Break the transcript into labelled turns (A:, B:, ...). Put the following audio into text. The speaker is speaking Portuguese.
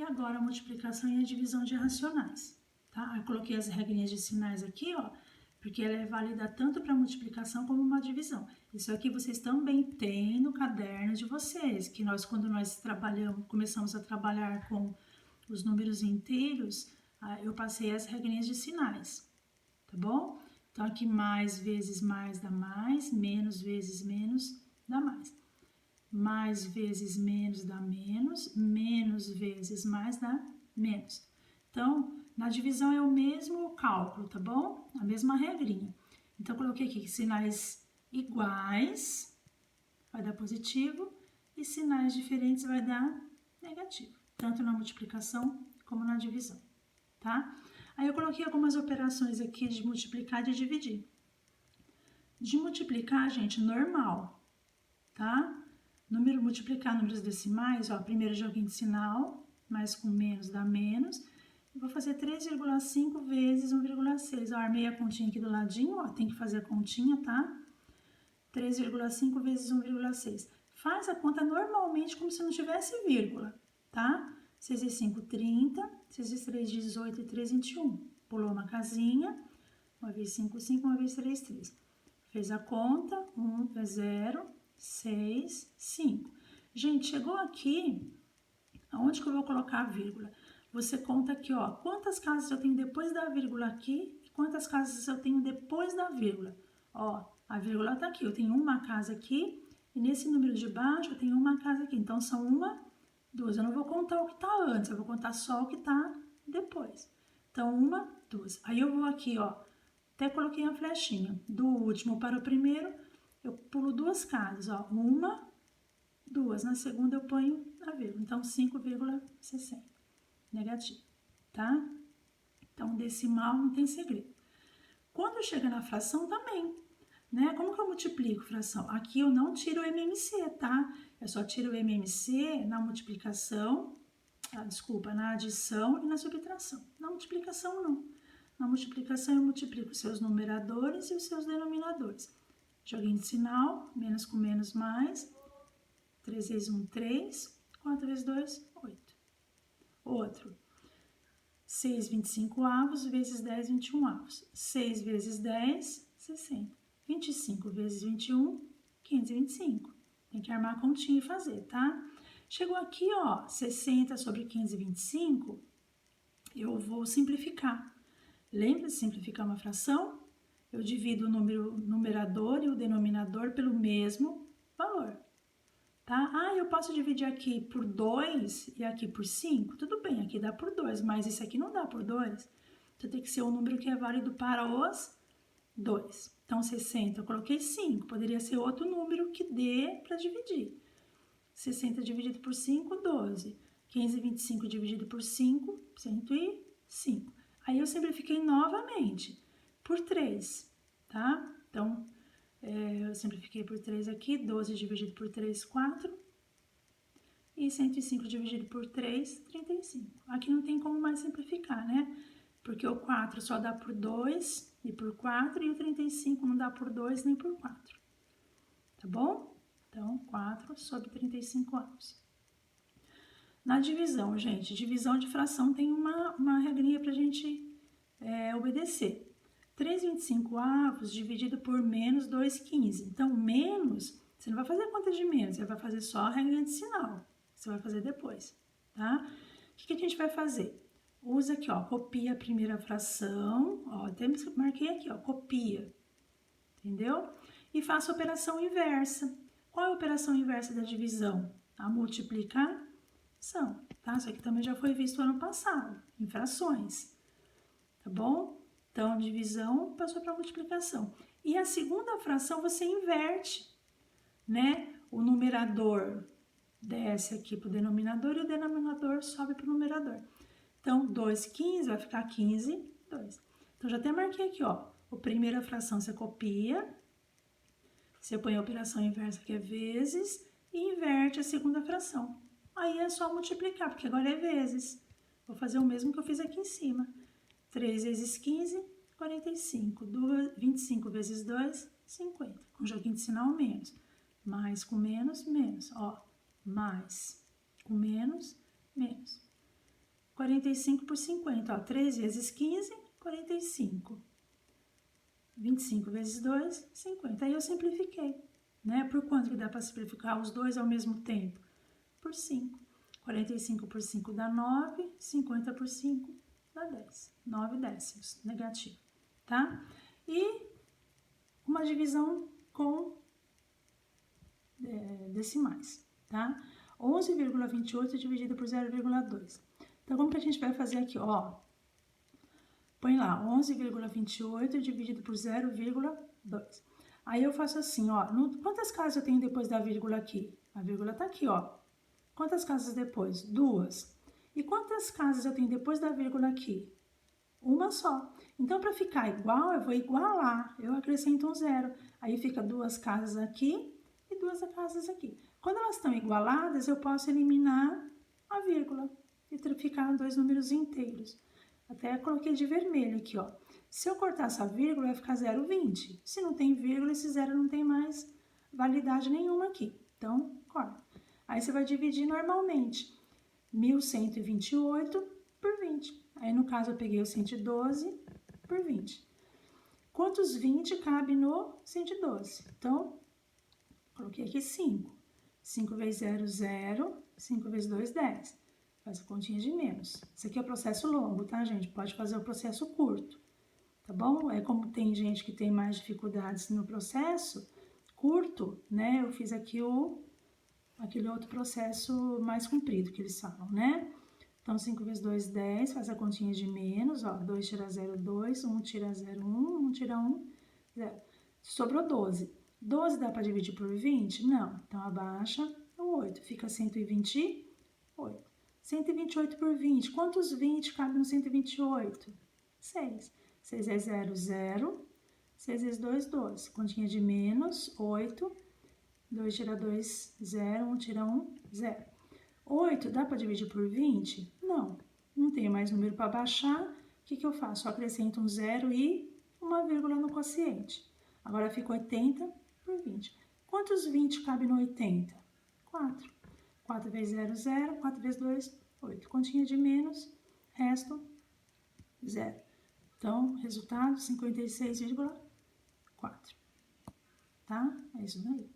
A: agora a multiplicação e a divisão de racionais, tá? Eu coloquei as regrinhas de sinais aqui, ó, porque ela é válida tanto para multiplicação como uma divisão. Isso aqui vocês também têm no caderno de vocês, que quando nós começamos a trabalhar com os números inteiros, eu passei as regrinhas de sinais, tá bom? Então, aqui mais vezes mais dá mais, menos vezes menos dá mais. Mais vezes menos dá menos, menos vezes mais dá menos. Então, na divisão é o mesmo cálculo, tá bom? A mesma regrinha. Então, eu coloquei aqui sinais iguais, vai dar positivo, e sinais diferentes vai dar negativo, tanto na multiplicação como na divisão, tá? Aí, eu coloquei algumas operações aqui de multiplicar e de dividir. De multiplicar, gente, normal, tá? Multiplicar números decimais, ó, primeiro joguinho de sinal, mais com menos dá menos. Eu vou fazer 3,5 vezes 1,6. Ó, armei a continha aqui do ladinho, ó, tem que fazer a continha, tá? 3,5 vezes 1,6. Faz a conta normalmente como se não tivesse vírgula, tá? 6 vezes 5, 30. 6 vezes 3, 18 e 3, 21. Pulou uma casinha. 1 vezes 5, 5. 1 vezes 3, 3. Fez a conta. 1 é 0. 6, 5. Gente, chegou aqui, aonde que eu vou colocar a vírgula? Você conta aqui, ó, quantas casas eu tenho depois da vírgula aqui e quantas casas eu tenho depois da vírgula. Ó, a vírgula tá aqui, eu tenho uma casa aqui e nesse número de baixo eu tenho uma casa aqui. Então, são uma, duas. Eu não vou contar o que tá antes, eu vou contar só o que tá depois. Então, uma, duas. Aí, eu vou aqui, ó, até coloquei a flechinha. Do último para o primeiro, eu pulo duas casas, ó, uma, duas. Na segunda eu ponho a vírgula, então 5,60, negativo, tá? Então, decimal não tem segredo. Quando chega na fração também, né? Como que eu multiplico fração? Aqui eu não tiro o MMC, tá? Eu só tiro o MMC na multiplicação, na adição e na subtração. Na multiplicação, não. Na multiplicação, eu multiplico os seus numeradores e os seus denominadores. Joguinho de sinal, menos com menos, mais. 3 vezes 1, 3. 4 vezes 2, 8. Outro. 6, 25 avos, vezes 10, 21 avos. 6 vezes 10, 60. 25 vezes 21, 525. Tem que armar a continha e fazer, tá? Chegou aqui, ó, 60 sobre 525, eu vou simplificar. Lembra de simplificar uma fração? Eu divido o numerador e o denominador pelo mesmo valor, tá? Ah, eu posso dividir aqui por 2 e aqui por 5? Tudo bem, aqui dá por 2, mas esse aqui não dá por 2. Então, tem que ser um número que é válido para os 2. Então, 60, eu coloquei 5. Poderia ser outro número que dê para dividir. 60 dividido por 5, 12. 525 dividido por 5, 105. Aí, eu simplifiquei novamente por 3, tá? Então, eu simplifiquei por 3 aqui, 12 dividido por 3, 4. E 105 dividido por 3, 35. Aqui não tem como mais simplificar, né? Porque o 4 só dá por 2 e por 4, e o 35 não dá por 2 nem por 4. Tá bom? Então, 4 sobre 35 avos. Na divisão, gente, divisão de fração tem uma regrinha pra gente obedecer. 3,25 avos dividido por menos 2,15. Então, menos, você não vai fazer a conta de menos, você vai fazer só a regra de sinal. Você vai fazer depois, tá? O que a gente vai fazer? Usa aqui, ó, copia a primeira fração, ó, até marquei aqui, ó, copia, entendeu? E faça a operação inversa. Qual é a operação inversa da divisão? A multiplicação, tá? Isso aqui também já foi visto ano passado, em frações, tá bom? Então, divisão passou para multiplicação. E a segunda fração você inverte, né? O numerador desce aqui para o denominador e o denominador sobe para o numerador. Então, 2, 15 vai ficar 15, 2. Então, já até marquei aqui, ó. A primeira fração você copia, você põe a operação inversa, que é vezes, e inverte a segunda fração. Aí é só multiplicar, porque agora é vezes. Vou fazer o mesmo que eu fiz aqui em cima. 3 vezes 15, 45. 25 vezes 2, 50. Com joguinho de sinal, menos. Mais com menos, menos. Ó, mais com menos, menos. 45 por 50, ó, 3 vezes 15, 45. 25 vezes 2, 50. Aí eu simplifiquei, né? Por quanto que dá para simplificar os dois ao mesmo tempo? Por 5. 45 por 5 dá 9, 50 por 5 dá 10. 9 décimos, negativo, tá? E uma divisão com decimais, tá? 11,28 dividido por 0,2. Então, como que a gente vai fazer aqui, ó? Põe lá, 11,28 dividido por 0,2. Aí eu faço assim, ó. Quantas casas eu tenho depois da vírgula aqui? A vírgula tá aqui, ó. Quantas casas depois? 2. E quantas casas eu tenho depois da vírgula aqui? Uma só. Então, para ficar igual, eu vou igualar. Eu acrescento um 0. Aí fica 2 casas aqui e 2 casas aqui. Quando elas estão igualadas, eu posso eliminar a vírgula e ficar 2 números inteiros. Até coloquei de vermelho aqui, ó. Se eu cortar essa vírgula, vai ficar 0,20. Se não tem vírgula, esse 0 não tem mais validade nenhuma aqui. Então, corta. Aí você vai dividir normalmente. 1.128 por 20. Aí, no caso, eu peguei o 112 por 20. Quantos 20 cabe no 112? Então, coloquei aqui 5. 5 vezes 0, 0. 5 vezes 2, 10. Faz a continha de menos. Isso aqui é o processo longo, tá, gente? Pode fazer o processo curto, tá bom? É como tem gente que tem mais dificuldades no processo curto, né? Eu fiz aqui aquele outro processo mais comprido que eles falam, né? Então, 5 vezes 2, 10, faz a continha de menos, ó. 2 tira 0, 2, 1 tira 0, 1, 1 tira 1, 0. Sobrou 12. 12 dá para dividir por 20? Não. Então, abaixa o 8, fica 128. 128 por 20. Quantos 20 cabe no 128? 6. 6 vezes 0, 0. 6 vezes 2, 12. Continha de menos, 8. 2 tira 2, 0. 1 tira 1, 0. 8 dá para dividir por 20? Não. Não tenho mais número para baixar. O que eu faço? Eu acrescento um 0 e uma vírgula no quociente. Agora fica 80 por 20. Quantos 20 cabe no 80? 4. 4 vezes 0, 0. 4 vezes 2, 8. Continha de menos, resto, 0. Então, resultado, 56,4. Tá? É isso daí.